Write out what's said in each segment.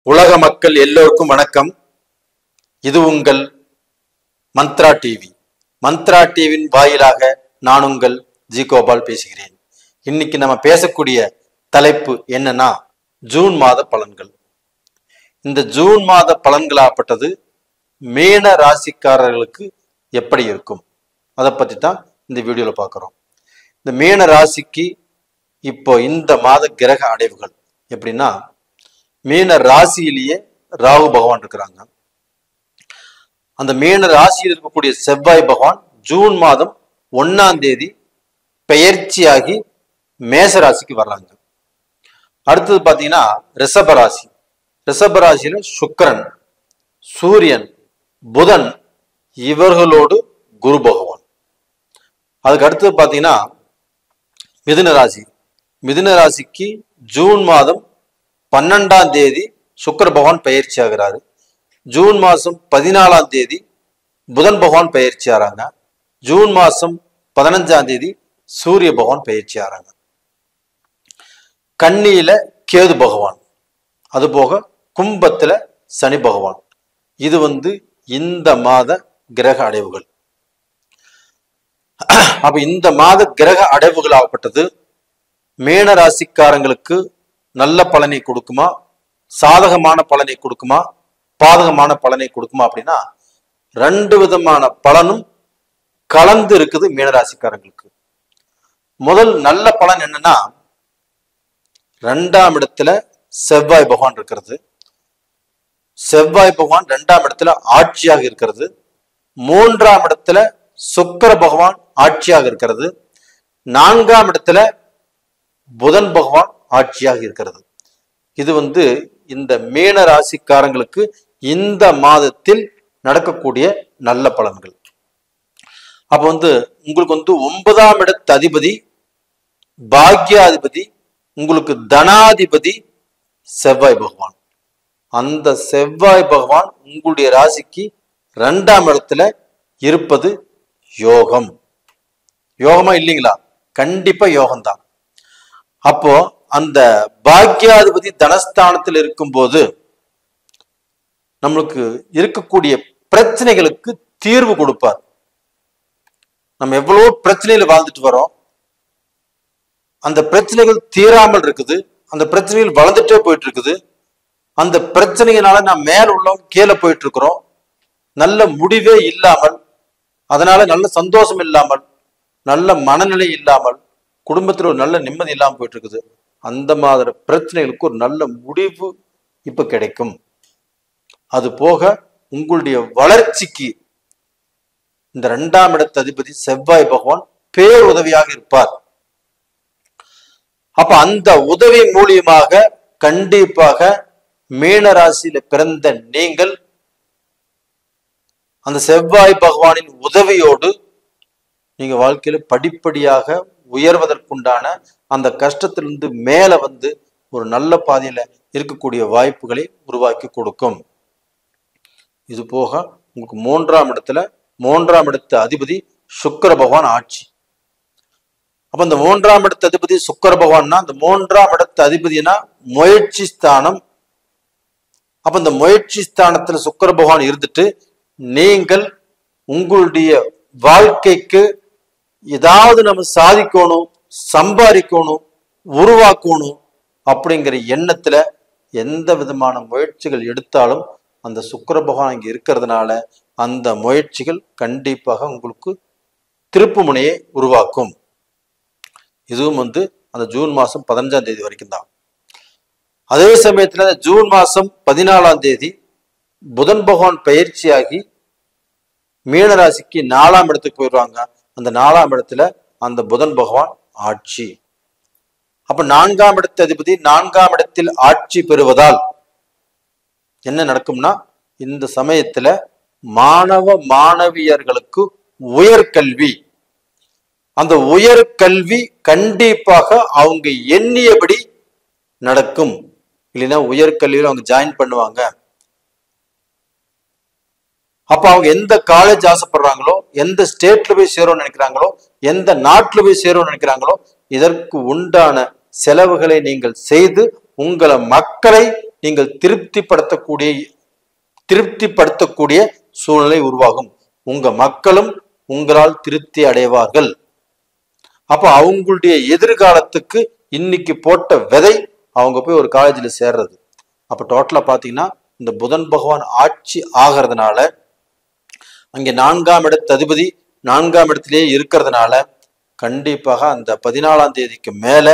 உலக மக்கள் எல்லோருக்கும் வணக்கம். இது உங்கள் மந்த்ரா டிவி. மந்த்ரா டிவியின் வாயிலாக நான் உங்கள் ஜி கோபால் பேசுகிறேன். இன்னைக்கு நம்ம பேசக்கூடிய தலைப்பு என்னன்னா ஜூன் மாத பலன்கள். இந்த ஜூன் மாத பலன்களாகப்பட்டது மீன ராசிக்காரர்களுக்கு எப்படி இருக்கும் அதை பற்றி தான் இந்த வீடியோவில் பார்க்குறோம். இந்த மீன ராசிக்கு இப்போ இந்த மாத கிரக அடைவுகள் எப்படின்னா, மீன ராசியிலேயே ராகு பகவான் இருக்கிறாங்க. அந்த மீன ராசியில் இருக்கக்கூடிய செவ்வாய் பகவான் ஜூன் மாதம் 1ஆம் தேதி பெயர்ச்சியாகி மேச ராசிக்கு வர்றாங்க. அடுத்தது பார்த்தீங்கன்னா ரிஷபராசி. ரிஷபராசியில சுக்கிரன், சூரியன், புதன் இவர்களோடு குரு பகவான். அதுக்கு அடுத்தது பார்த்தீங்கன்னா மிதுன ராசி. மிதுன ராசிக்கு ஜூன் மாதம் 12ஆம் தேதி சுக்கிர பகவான் பயிற்சி ஆகிறாரு. ஜூன் மாதம் 14ஆம் தேதி புதன் பகவான் பயிற்சி ஆகிறாங்க. ஜூன் மாதம் 15ஆம் தேதி சூரிய பகவான் பயிற்சி ஆகிறாங்க. கன்னியில கேது பகவான், அதுபோக கும்பத்துல சனி பகவான். இது இந்த மாத கிரக அடைவுகள். அப்ப இந்த மாத கிரக அடைவுகள் ஆகப்பட்டது மீன ராசிக்காரங்களுக்கு நல்ல பலனை கொடுக்குமா, சாதகமான பலனை கொடுக்குமா, பாதகமான பலனை கொடுக்குமா அப்படின்னா 2 விதமான பலனும் கலந்து இருக்குது மீனராசிக்காரங்களுக்கு. முதல் நல்ல பலன் என்னன்னா, 2ஆம் இடத்துல செவ்வாய் பகவான் இருக்கிறது. செவ்வாய் பகவான் 2ஆம் இடத்துல ஆட்சியாக இருக்கிறது. 3ஆம் இடத்துல சுக்கிர பகவான் ஆட்சியாக இருக்கிறது. 4ஆம் இடத்துல புதன் பகவான் ஆட்சியாக இருக்கிறது. இது இந்த மீன ராசிக்காரங்களுக்கு இந்த மாதத்தில் நடக்கக்கூடிய நல்ல பலன்கள். அப்ப உங்களுக்கு 9ஆம் இடத்து அதிபதி பாக்யாதிபதி, உங்களுக்கு தனாதிபதி செவ்வாய் பகவான். அந்த செவ்வாய் பகவான் உங்களுடைய ராசிக்கு 2ஆம் இடத்துல இருப்பது யோகம். யோகமா இல்லைங்களா? கண்டிப்பா யோகம்தான். அப்போ அந்த பாக்யாதிபதி தனஸ்தானத்தில் இருக்கும்போது நம்மளுக்கு இருக்கக்கூடிய பிரச்சனைகளுக்கு தீர்வு கொடுப்பார். நம்ம எவ்வளவோ பிரச்சனையில வாழ்ந்துட்டு வரோம், அந்த பிரச்சனைகள் தீராமல் இருக்குது, அந்த பிரச்சனைகள் வளர்ந்துட்டே போயிட்டு இருக்குது. அந்த பிரச்சனையினால நான் மேல உள்ளவங்க கீழே போயிட்டு இருக்கிறோம். நல்ல முடிவே இல்லாமல், அதனால நல்ல சந்தோஷம் இல்லாமல், நல்ல மனநிலை இல்லாமல், குடும்பத்தில் ஒரு நல்ல நிம்மதி இல்லாமல் போயிட்டு இருக்குது. அந்த மாதிரி பிரச்சனைகளுக்கு ஒரு நல்ல முடிவு இப்ப கிடைக்கும். அது போக உங்களுடைய வளர்ச்சிக்கு இந்த 2ஆம் இடத்து அதிபதி செவ்வாய் பகவான் பேருதவியாக இருப்பார். அப்ப அந்த உதவி மூலியமாக கண்டிப்பாக மீன ராசியில பிறந்த நீங்கள் அந்த செவ்வாய் பகவானின் உதவியோடு நீங்க வாழ்க்கையில படிப்படியாக உயர்வதற்குண்டான அந்த கஷ்டத்திலிருந்து மேல ஒரு நல்ல பாதையில இருக்கக்கூடிய வாய்ப்புகளை உருவாக்கி கொடுக்கும். இது போக உங்களுக்கு 3ஆம் இடத்துல 3ஆம் இடத்து அதிபதி சுக்கிர பகவான் ஆட்சி. அப்ப இந்த 3ஆம் இடத்து அதிபதி சுக்கிர பகவான்னா, அந்த 3ஆம் இடத்து அதிபதினா முயற்சி ஸ்தானம். அப்ப இந்த முயற்சி ஸ்தானத்துல சுக்கிர பகவான் இருந்துட்டு நீங்கள் உங்களுடைய வாழ்க்கைக்கு ஏதாவது நம்ம சாதிக்கணும், சம்பாதிக்கணும், உருவாக்கணும் அப்படிங்கிற எண்ணத்துல எந்த விதமான முயற்சிகள் எடுத்தாலும் அந்த சுக்கிர பகவான் இங்க இருக்கிறதுனால அந்த முயற்சிகள் கண்டிப்பாக உங்களுக்கு திருப்பு முனையை உருவாக்கும். இதுவும் அந்த ஜூன் மாசம் 15ஆம் தேதி வரைக்கும் தான். அதே சமயத்துல ஜூன் மாசம் 14ஆம் தேதி புதன் பகவான் பயிற்சியாகி மீனராசிக்கு 4ஆம் இடத்துக்கு போயிடுவாங்க. அந்த 4ஆம் இடத்துல அந்த புதன் பகவான் ஆட்சி. அப்ப 4ஆம் இடத்து அதிபதி 4ஆம் இடத்தில் ஆட்சி பெறுவதால் என்ன நடக்கும்னா, இந்த சமயத்துல மாணவ மாணவியர்களுக்கு உயர்கல்வி, அந்த உயர்கல்வி கண்டிப்பாக அவங்க எண்ணியபடி நடக்கும். இல்லைன்னா உயர்கல்வியில அவங்க ஜாயின் பண்ணுவாங்க. அப்ப அவங்க எந்த காலேஜ் ஆசைப்படுறாங்களோ, எந்த ஸ்டேட்ல போய் சேரும்னு நினைக்கிறாங்களோ, எந்த நாட்டுல போய் சேரும்னு நினைக்கிறாங்களோ, இதற்கு உண்டான செலவுகளை நீங்கள் செய்து உங்களை மக்களை நீங்கள் திருப்திப்படுத்தக்கூடிய சூழ்நிலை உருவாகும். உங்க மக்களும் உங்களால் திருப்தி அடைவார்கள். அப்ப அவங்களுடைய எதிர்காலத்துக்கு இன்னைக்கு போட்ட விதை அவங்க போய் ஒரு காலேஜில் சேர்றது. அப்ப டோட்டலா பாத்தீங்கன்னா இந்த புதன் பகவான் ஆட்சி ஆகிறதுனால, அங்கே 4ஆம் இடத்து அதிபதி 4ஆம் இடத்திலேயே இருக்கிறதுனால கண்டிப்பாக அந்த 14ஆம் தேதிக்கு மேல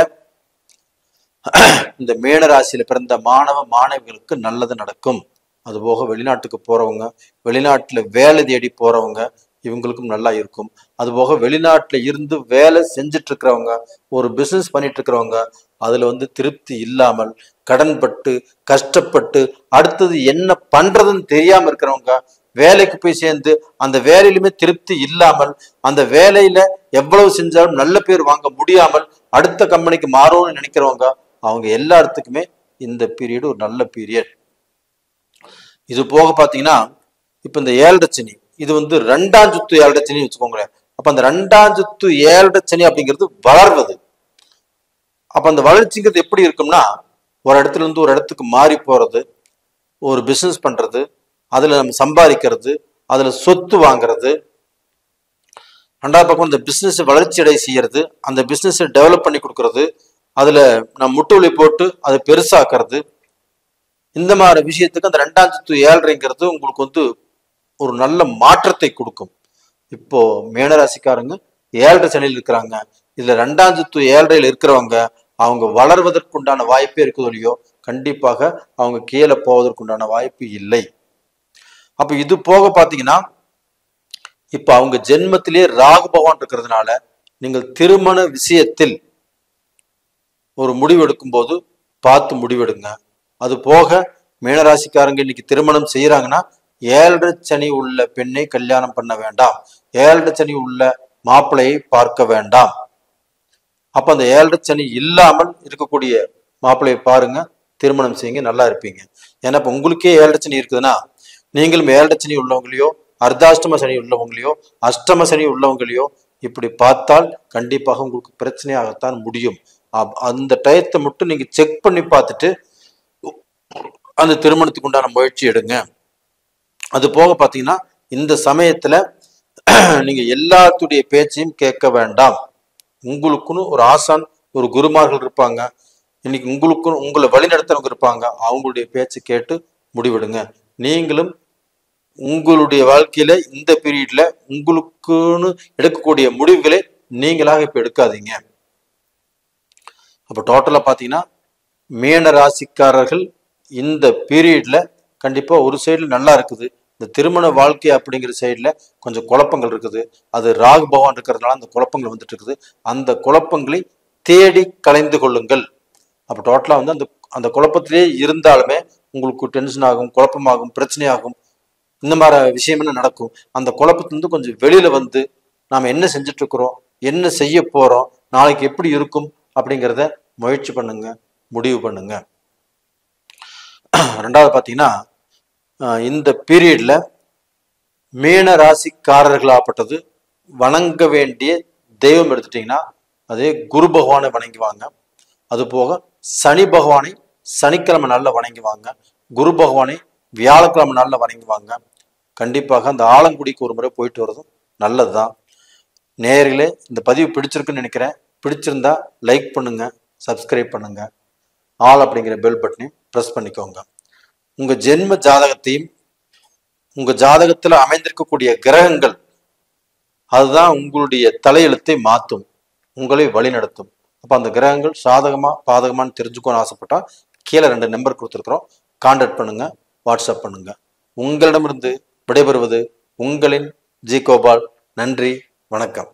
இந்த மீன ராசியில பிறந்த மாணவ மாணவிகளுக்கு நல்லது நடக்கும். அதுபோக வெளிநாட்டுக்கு போறவங்க, வெளிநாட்டுல வேலை தேடி போறவங்க, இவங்களுக்கும் நல்லா இருக்கும். அதுபோக வெளிநாட்டுல இருந்து வேலை செஞ்சுட்டு இருக்கிறவங்க, ஒரு பிசினஸ் பண்ணிட்டு இருக்கிறவங்க, அதுல திருப்தி இல்லாமல் கடன்பட்டு கஷ்டப்பட்டு அடுத்தது என்ன பண்றதுன்னு தெரியாம இருக்கிறவங்க, வேலைக்கு போய் சேர்ந்து அந்த வேலையிலுமே திருப்தி இல்லாமல், அந்த வேலையில எவ்வளவு செஞ்சாலும் நல்ல பேர் வாங்க முடியாமல் அடுத்த கம்பெனிக்கு மாறும்னு நினைக்கிறவங்க, அவங்க எல்லாத்துக்குமே இந்த பீரியட் ஒரு நல்ல பீரியட். இது போக பாத்தீங்கன்னா இப்ப இந்த 7.5 சனி, இது 2ஆம் சுத்து 7.5 சனி வச்சுக்கோங்களேன். அப்ப அந்த 2ஆம் சுத்து 7.5 சனி அப்படிங்கிறது வளர்வது. அப்ப அந்த வளர்ச்சிங்கிறது எப்படி இருக்கும்னா, ஒரு இடத்துல இருந்து ஒரு இடத்துக்கு மாறி போறது, ஒரு பிசினஸ் பண்றது, அதுல நம்ம சம்பாதிக்கிறது, அதுல சொத்து வாங்குறது, ரெண்டாவது பக்கம் இந்த பிசினஸ் வளர்ச்சி அடை செய்யறது, அந்த பிசினஸ் டெவலப் பண்ணி கொடுக்கறது, அதுல நம்ம முட்டுவலி போட்டு அதை பெருசாக்குறது, இந்த மாதிரி விஷயத்துக்கு அந்த 2ஆம் சுத்து 7.5ங்கிறது உங்களுக்கு ஒரு நல்ல மாற்றத்தை கொடுக்கும். இப்போ மீனராசிக்காரங்க 7.5 சனியில் இருக்கிறாங்க. இதுல 2ஆம் சுத்து 7.5 இருக்கிறவங்க அவங்க வளர்வதற்குண்டான வாய்ப்பே இருக்குது இல்லையோ, கண்டிப்பாக அவங்க கீழே போவதற்குண்டான வாய்ப்பு இல்லை. அப்ப இது போக பாத்தீங்கன்னா இப்ப அவங்க ஜென்மத்திலேயே ராகு பகவான் இருக்கிறதுனால நீங்கள் திருமண விஷயத்தில் ஒரு முடிவு எடுக்கும் போது பார்த்து முடிவெடுங்க. அது போக மீனராசிக்காரங்க இன்னைக்கு திருமணம் செய்யறாங்கன்னா 7.5 சனி உள்ள பெண்ணை கல்யாணம் பண்ண வேண்டாம், 7.5 சனி உள்ள மாப்பிள்ளையை பார்க்க வேண்டாம். அப்ப அந்த 7.5 சனி இல்லாமல் இருக்கக்கூடிய மாப்பிள்ளையை பாருங்க, திருமணம் செய்யுங்க, நல்லா இருப்பீங்க. ஏன்னா இப்ப உங்களுக்கே 7.5 சனி இருக்குதுன்னா, நீங்களும் 7.5 சனி உள்ளவங்களையோ, அர்த்தாஷ்டம சனி உள்ளவங்களையோ, அஷ்டம சனி உள்ளவங்களையோ இப்படி பார்த்தால் கண்டிப்பாக உங்களுக்கு பிரச்சனையாகத்தான் முடியும். அந்த டயத்தை மட்டும் நீங்க செக் பண்ணி பார்த்துட்டு அந்த திருமணத்துக்கு உண்டான முயற்சி எடுங்க. அது போக பாத்தீங்கன்னா இந்த சமயத்துல நீங்க எல்லாத்துடைய பேச்சையும் கேட்க வேண்டாம். உங்களுக்குன்னு ஒரு ஆசான், ஒரு குருமார்கள் இருப்பாங்க. இன்னைக்கு உங்களுக்குன்னு உங்களை வழிநடத்துறவங்க இருப்பாங்க. அவங்களுடைய பேச்சு கேட்டு முடிவெடுங்க. நீங்களும் உங்களுடைய வாழ்க்கையில இந்த பீரியட்ல உங்களுக்குன்னு எடுக்கக்கூடிய முடிவுகளை நீங்களாக இப்ப எடுக்காதீங்க. அப்ப டோட்டலா பாத்தீங்கன்னா மீன ராசிக்காரர்கள் இந்த பீரியட்ல கண்டிப்பா ஒரு சைடுல நல்லா இருக்குது. இந்த திருமண வாழ்க்கை அப்படிங்கிற சைடுல கொஞ்சம் குழப்பங்கள் இருக்குது. அது ராகு பகவான் இருக்கிறதுனால அந்த குழப்பங்கள் வந்துட்டு இருக்குது. அந்த குழப்பங்களை தேடி கலைந்து கொள்ளுங்கள். அப்ப டோட்டலா அந்த அந்த குழப்பத்திலே இருந்தாலுமே உங்களுக்கு டென்ஷன் ஆகும், குழப்பமாகும், பிரச்சனையாகும், இந்த மாதிரி விஷயம் என்ன நடக்கும். அந்த குழப்பத்திலிருந்து கொஞ்சம் வெளியில வந்து நாம என்ன செஞ்சுட்டு இருக்கிறோம், என்ன செய்ய போறோம், நாளைக்கு எப்படி இருக்கும் அப்படிங்கிறத முயற்சி பண்ணுங்க, முடிவு பண்ணுங்க. ரெண்டாவது பாத்தீங்கன்னா இந்த பீரியட்ல மீன ராசிக்காரர்களாகப்பட்டது வணங்க வேண்டிய தெய்வம் எடுத்துட்டீங்கன்னா அதே குரு பகவானை வணங்குவாங்க. அது போக சனி பகவானை சனிக்கிழமை நாள்ல வணங்குவாங்க, குரு பகவானை வியாழக்கிழமை நாள்ல வணங்குவாங்க. கண்டிப்பாக அந்த ஆலங்குடிக்கு ஒரு முறை போயிட்டு வர்றதும் நல்லதுதான். நேயர்களே, இந்த பதிவு பிடிச்சிருக்குன்னு நினைக்கிறேன். பிடிச்சிருந்தா லைக் பண்ணுங்க, சப்ஸ்கிரைப் பண்ணுங்க, ஆல் அப்படிங்கிற பெல் பட்டனையும் ப்ரெஸ் பண்ணிக்கோங்க. உங்க ஜென்ம ஜாதகத்தையும் உங்க ஜாதகத்துல அமைந்திருக்கக்கூடிய கிரகங்கள் அதுதான் உங்களுடைய தலையெழுத்தை மாற்றும், உங்களை வழி நடத்தும். அப்ப அந்த கிரகங்கள் சாதகமா பாதகமானு தெரிஞ்சுக்கணும்னு ஆசைப்பட்டா கீழே 2 நம்பர் கொடுத்துருக்குறோம், கான்டாக்ட் பண்ணுங்க, வாட்ஸ்அப் பண்ணுங்க. உங்களிடமிருந்து விடைபெறுவது உங்களின் ஜி கோபால். நன்றி, வணக்கம்.